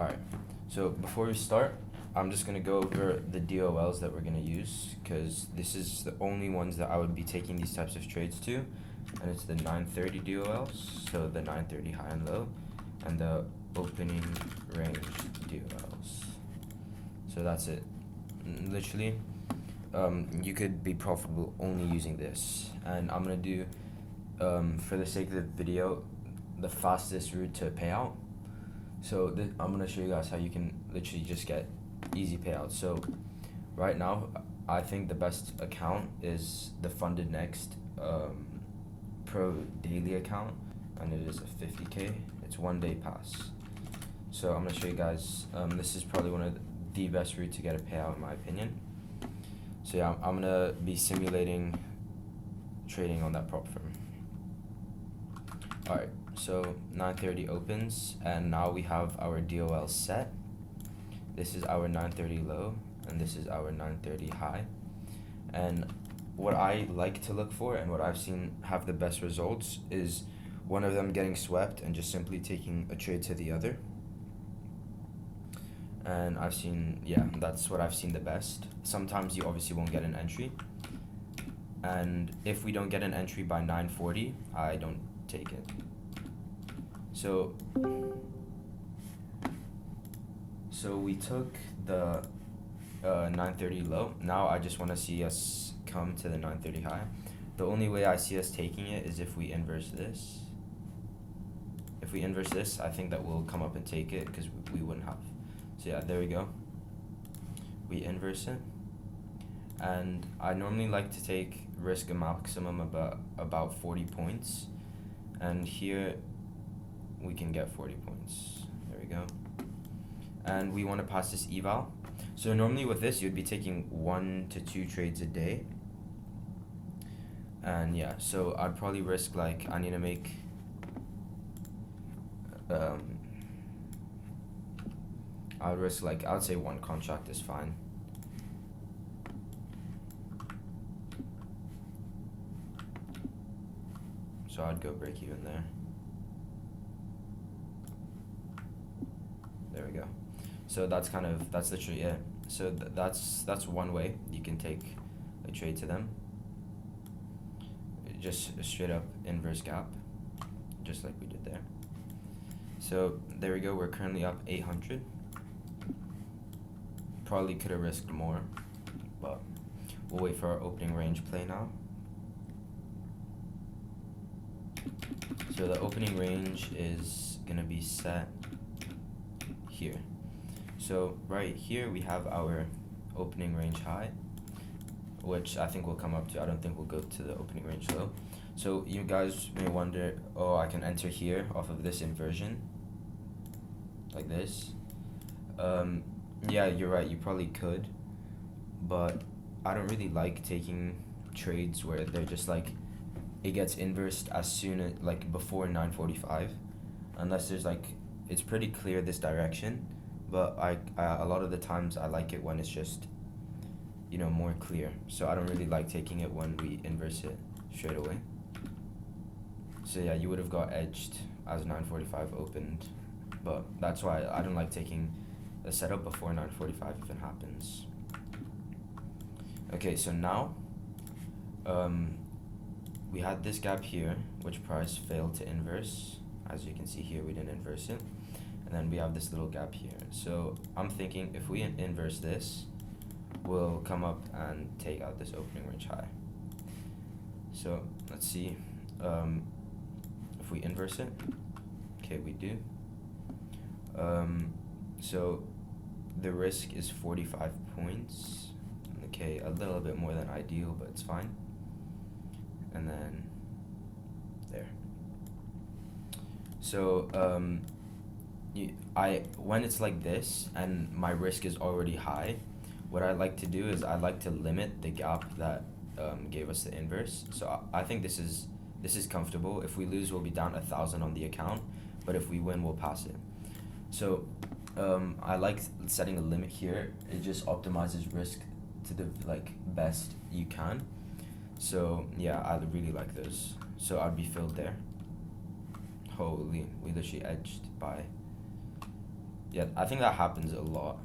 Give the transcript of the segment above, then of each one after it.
Alright, so before we start, I'm just going to go over the DOLs that we're going to use, because this is the only ones that I would be taking these types of trades to, and it's the 930 DOLs, so the 930 high and low, and the opening range DOLs. So that's it. Literally, you could be profitable only using this, and I'm going to do, for the sake of the video, the fastest route to payout. So I'm going to show you guys how you can literally just get easy payouts. So right now, I think the best account is the Funded Next Pro Daily account, and it is a 50K. It's 1 day pass. So I'm going to show you guys, this is probably one of the best route to get a payout in my opinion. So yeah, I'm going to be simulating trading on that prop firm. Alright, so 930 opens, and now we have our DOL set. This is our 930 low, and this is our 930 high. And what I like to look for, and what I've seen have the best results, is one of them getting swept and just simply taking a trade to the other. And I've seen, yeah, that's what I've seen the best. Sometimes you obviously won't get an entry, and if we don't get an entry by 940, I don't take it. So we took the 930 low. Now I just want to see us come to the 930 high. The only way I see us taking it is if we inverse this. If we inverse this, I think that we'll come up and take it, because we wouldn't have. So yeah, there we go. We inverse it, and I normally like to take risk a maximum about 40 points, and here we can get 40 points. There we go. And we want to pass this eval. So normally with this, you'd be taking 1 to 2 trades a day. And yeah, so I'd probably risk, like, I need to make I would say 1 contract is fine. So I'd go break even there. There we go. So that's literally it. So that's one way you can take a trade to them. Just a straight up inverse gap, just like we did there. So there we go. We're currently up 800. Probably could have risked more, but we'll wait for our opening range play now. So the opening range is gonna be set here. So right here we have our opening range high, which I think we'll come up to. I don't think we'll go to the opening range low. So you guys may wonder, oh, I can enter here off of this inversion, like this. Yeah, you're right, you probably could, but I don't really like taking trades where they're just like, it gets inversed as soon as, like, before 945, unless there's like, it's pretty clear this direction. But a lot of the times I like it when it's just, you know, more clear. So I don't really like taking it when we inverse it straight away. So yeah, you would have got edged as 945 opened, but that's why I don't like taking a setup before 945 if it happens. Okay, so now we had this gap here, which price failed to inverse. As you can see here, we didn't inverse it. And then we have this little gap here. So I'm thinking if we inverse this, we'll come up and take out this opening range high. So let's see if we inverse it. Okay, we do. So the risk is 45 points. Okay, a little bit more than ideal, but it's fine. And then there. So when it's like this and my risk is already high, what I like to do is I like to limit the gap that gave us the inverse. So I think this is comfortable. If we lose, we'll be down 1,000 on the account, but if we win, we'll pass it. So I like setting a limit here. It just optimizes risk to the best you can. So yeah, I really like those. So I'd be filled there. Holy, we literally edged by Yeah, I think that happens a lot.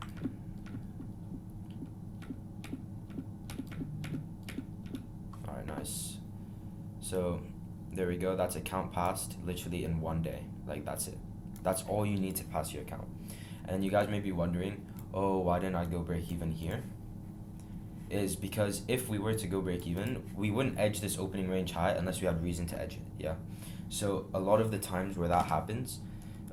Alright, nice. So there we go. That's account passed literally in 1 day. Like, that's it. That's all you need to pass your account. And you guys may be wondering, oh, why didn't I go break even here? Is because if we were to go break even, we wouldn't edge this opening range high unless we had reason to edge it. Yeah. So a lot of the times where that happens,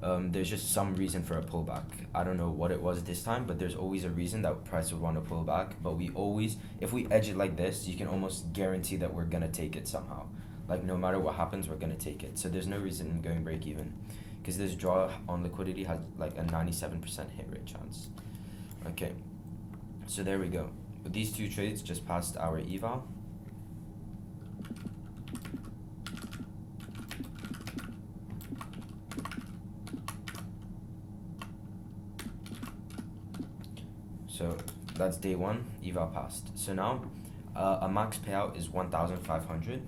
there's just some reason for a pullback. I don't know what it was this time, but there's always a reason that price would want to pull back. But we always, if we edge it like this, you can almost guarantee that we're gonna take it somehow. Like, no matter what happens, we're gonna take it. So there's no reason in going break even, because this draw on liquidity has like a 97% hit rate chance. Okay, so there we go. These two trades just passed our eval. So that's day one, eval passed. So now a max payout is 1,500.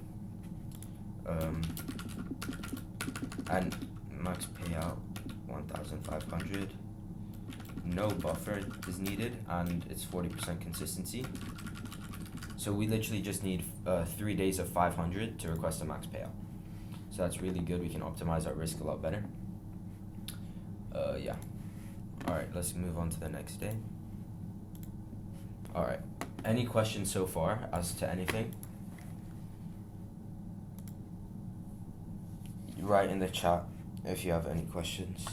And max payout 1,500. No buffer is needed, and it's 40% consistency. So we literally just need 3 days of 500 to request a max payout. So that's really good. We can optimize our risk a lot better. Yeah. All right, let's move on to the next day. All right. Any questions so far as to anything? Write in the chat if you have any questions.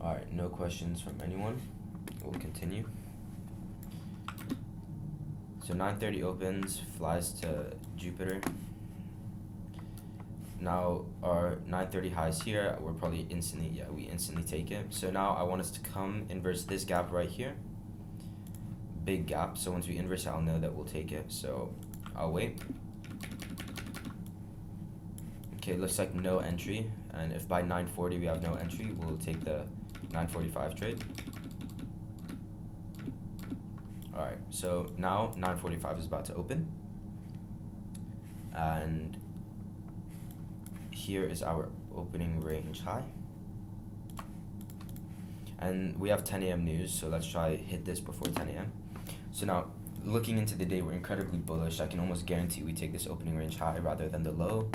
Alright, no questions from anyone. We'll continue. So 9:30 opens, flies to Jupiter. Now our 9:30 highs here, we're probably we instantly take it. So now I want us to come inverse this gap right here. Big gap, so once we inverse it, I'll know that we'll take it. So I'll wait. Okay, looks like no entry, and if by 9:40 we have no entry, we'll take the 9:45 trade. Alright, so now 9:45 is about to open, and here is our opening range high, and we have 10 a.m. news, so let's try hit this before 10 a.m. So now, looking into the day, we're incredibly bullish. I can almost guarantee we take this opening range high rather than the low.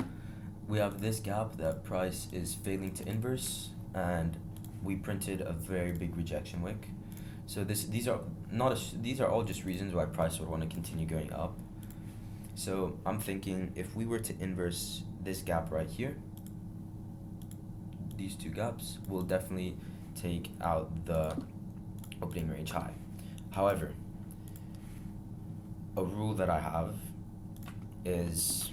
We have this gap that price is failing to inverse, and we printed a very big rejection wick. So these are all just reasons why price would want to continue going up. So I'm thinking if we were to inverse this gap right here, these two gaps, we'll definitely take out the opening range high. However, a rule that I have is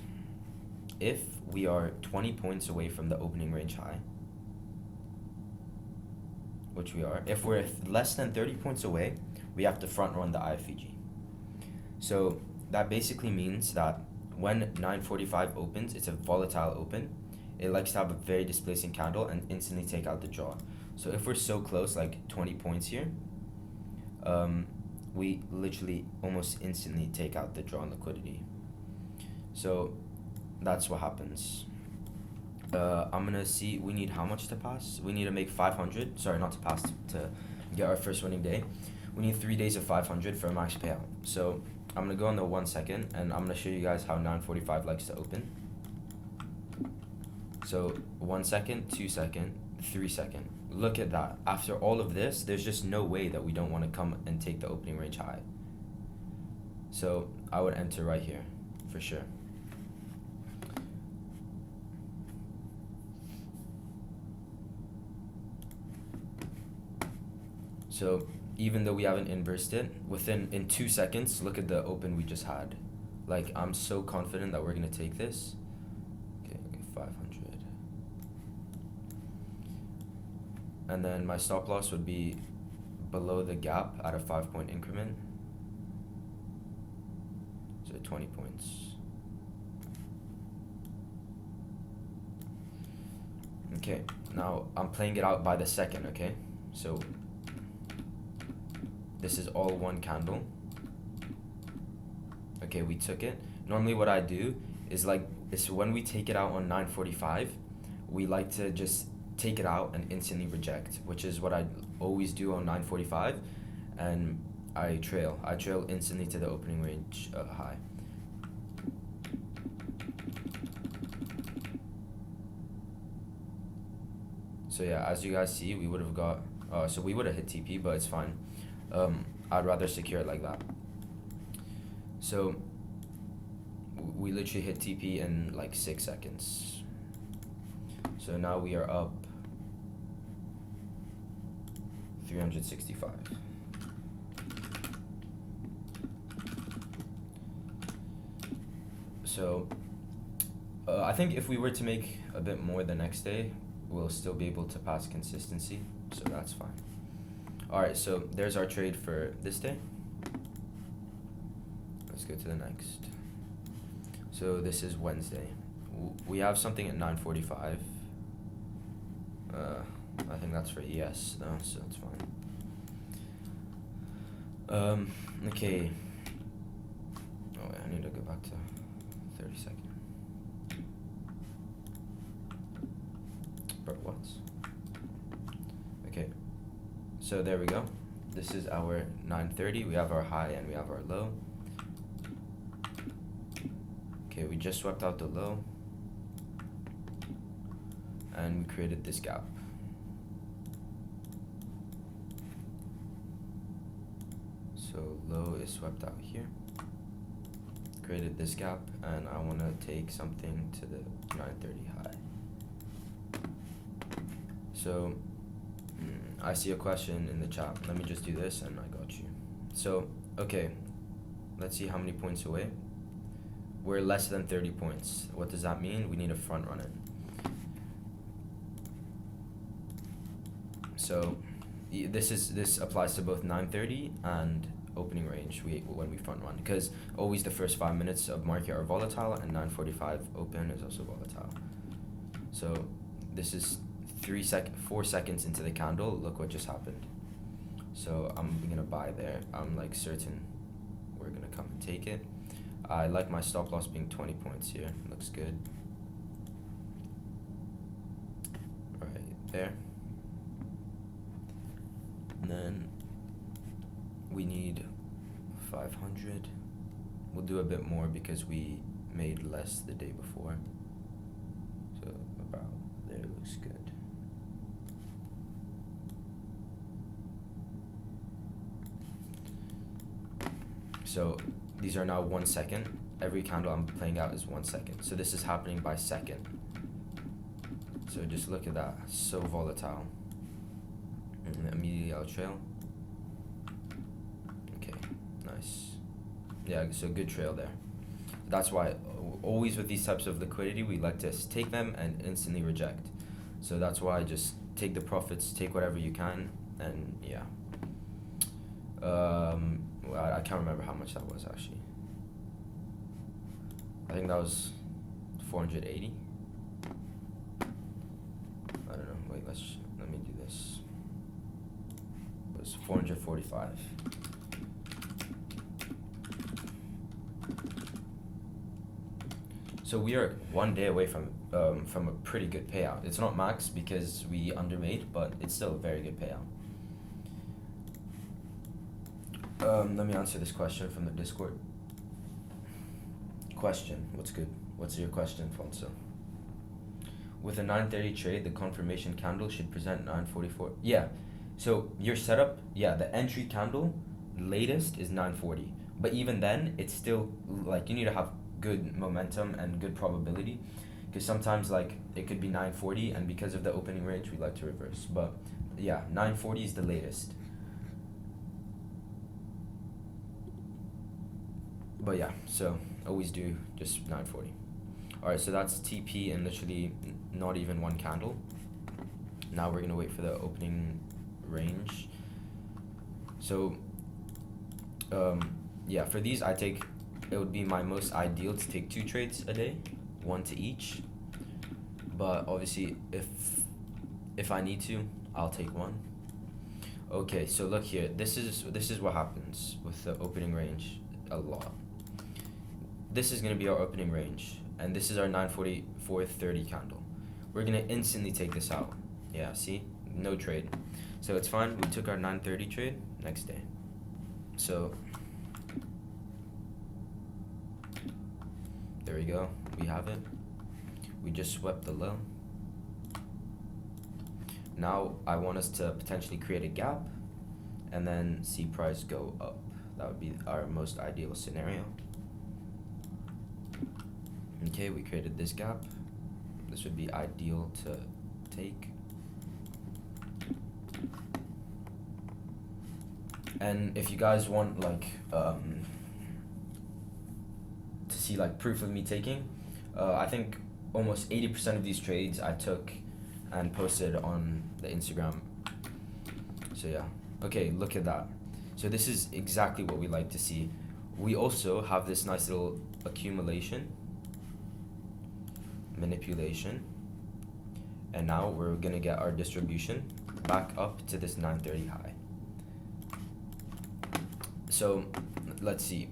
if we are 20 points away from the opening range high, which we are, if we're less than 30 points away, we have to front run the IFEG. So that basically means that when 9:45 opens, it's a volatile open. It likes to have a very displacing candle and instantly take out the draw. So if we're so close, like 20 points here, we literally almost instantly take out the draw on liquidity. So that's what happens. I'm gonna see, we need how much to pass? We need to make 500, sorry, not to pass, to get our first winning day. We need 3 days of 500 for a max payout. So I'm gonna go on the 1 second, and I'm gonna show you guys how 9:45 likes to open. So 1 second, 2 second, 3 second. Look at that. After all of this, there's just no way that we don't want to come and take the opening range high. So I would enter right here, for sure. So even though we haven't inversed it, in 2 seconds, look at the open we just had. Like, I'm so confident that we're gonna take this. Okay, 500. And then my stop loss would be below the gap at a 5-point increment. So 20 points. Okay, now I'm playing it out by the second, okay? So this is all one candle. Okay, we took it. Normally what I do is like, it's when we take it out on 9:45, we like to just take it out and instantly reject, which is what I always do on 9:45, and I trail instantly to the opening range high. So yeah, as you guys see, we would have got, so we would have hit TP, but it's fine. I'd rather secure it like that. So we literally hit TP in like 6 seconds. So now we are up 365. So I think if we were to make a bit more the next day, we'll still be able to pass consistency, so that's fine. Alright, so there's our trade for this day. Let's go to the next. So this is Wednesday. We have something at 9:45. I think that's for ES though, so that's fine. Okay. Oh wait, I need to go back to 30 seconds. Bro, what? Okay. So there we go. This is our 9:30. We have our high and we have our low. Okay, we just swept out the low. And we created this gap. So low is swept out here. Created this gap, and I want to take something to the 9:30 high. So I see a question in the chat. Let me just do this and I got you. So, okay, let's see how many points away. We're less than 30 points. What does that mean? We need to front run it. So this applies to both 9:30 and opening range when we front run, because always the first 5 minutes of market are volatile, and 9:45 open is also volatile. So this is 4 seconds into the candle. Look what just happened. So I'm gonna buy there. I'm like certain we're gonna come and take it. I like my stop loss being 20 points here. Looks good. Right there. And then we need 500. We'll do a bit more because we made less the day before. So about there looks good. So these are now 1 second. Every candle I'm playing out is 1 second. So this is happening by second. So just look at that, so volatile. And immediately I'll trail. Okay, nice. Yeah, so good trail there. That's why always with these types of liquidity, we like to take them and instantly reject. So that's why I just take the profits, take whatever you can, and yeah. I can't remember how much that was actually. I think that was 480. I don't know. Wait, let me do this. It was 445. So we are 1 day away from a pretty good payout. It's not max because we undermade, but it's still a very good payout. Let me answer this question from the Discord. Question, what's good? What's your question, Fonso? With a 9:30 trade, the confirmation candle should present 9:44. Yeah, so your setup, yeah, the entry candle latest is 9:40. But even then, it's still, like, you need to have good momentum and good probability. Because sometimes, like, it could be 9:40, and because of the opening range, we like to reverse. But, yeah, 9:40 is the latest. But yeah, so always do just 9:40. Alright, so that's TP in literally not even one candle. Now we're gonna wait for the opening range. So yeah, for these it would be my most ideal to take 2 trades a day, 1 to each. But obviously if I need to, I'll take 1. Okay, so look here. This is what happens with the opening range a lot. This is gonna be our opening range. and this is our 944.30 candle. We're gonna instantly take this out. Yeah, see, no trade. So it's fine. We took our 9:30 trade next day. So there we go. We have it. We just swept the low. Now I want us to potentially create a gap and then see price go up. That would be our most ideal scenario. Okay, we created this gap. This would be ideal to take. And if you guys want like to see like proof of me taking, I think almost 80% of these trades I took and posted on the Instagram. So yeah, okay, look at that. So this is exactly what we like to see. We also have this nice little accumulation, manipulation, and now we're gonna get our distribution back up to this 9:30 high. So let's see,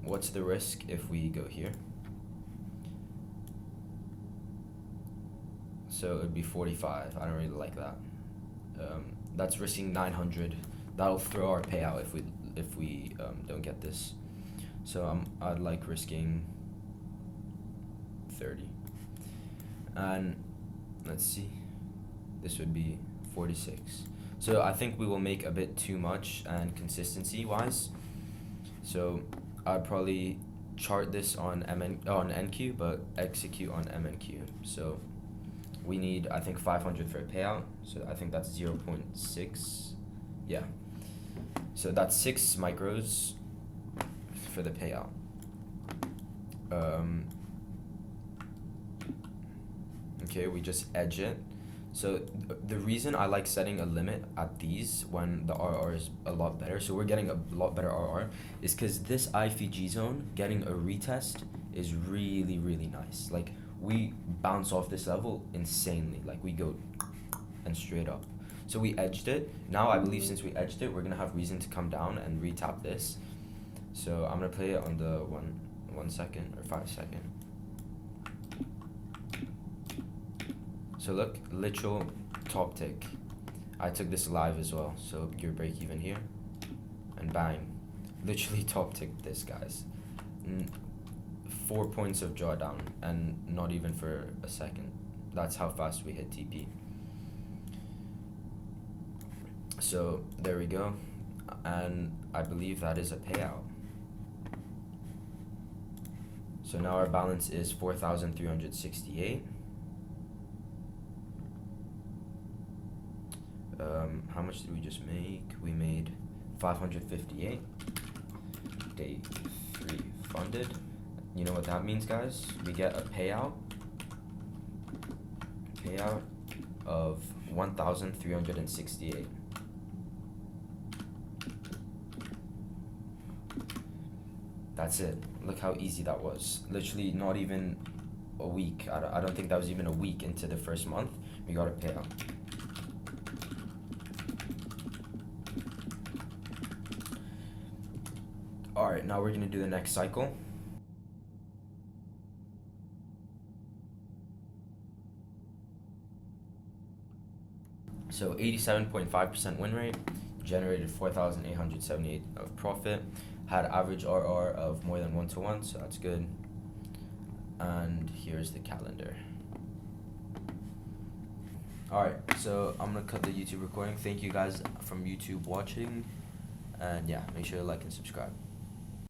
what's the risk if we go here? So it would be 45. I don't really like that. That's risking 900. That'll throw our payout if we don't get this. So I'd like risking 30. And let's see, this would be 46. So I think we will make a bit too much and consistency wise. So I'd probably chart this on NQ, but execute on MNQ. So we need, I think, 500 for a payout. So I think that's 0.6. Yeah. So that's 6 micros for the payout. Okay, we just edge it. So the reason I like setting a limit at these when the RR is a lot better, so we're getting a lot better RR, is because this IFG zone getting a retest is really, really nice. Like, we bounce off this level insanely. Like, we go and straight up. So we edged it. Now I believe since we edged it, we're gonna have reason to come down and retap this. So I'm gonna play it on the 1 second or 5 second. So look, literal top tick. I took this live as well, so your break even here, and bang, literally top tick this, guys. 4 points of drawdown, and not even for a second. That's how fast we hit TP. So there we go, and I believe that is a payout. So now our balance is 4,368. How much did we just make? We made 558. Day 3 funded. You know what that means, guys? We get a payout of 1,368. That's it. Look how easy that was. Literally not even a week. I don't think that was even a week into the first month. We got a payout. Alright, now we're gonna do the next cycle. So 87.5% win rate, generated 4,878 of profit, had average RR of more than 1-to-1, so that's good. And here's the calendar. Alright, so I'm gonna cut the YouTube recording. Thank you guys from YouTube watching, and yeah, make sure to like and subscribe.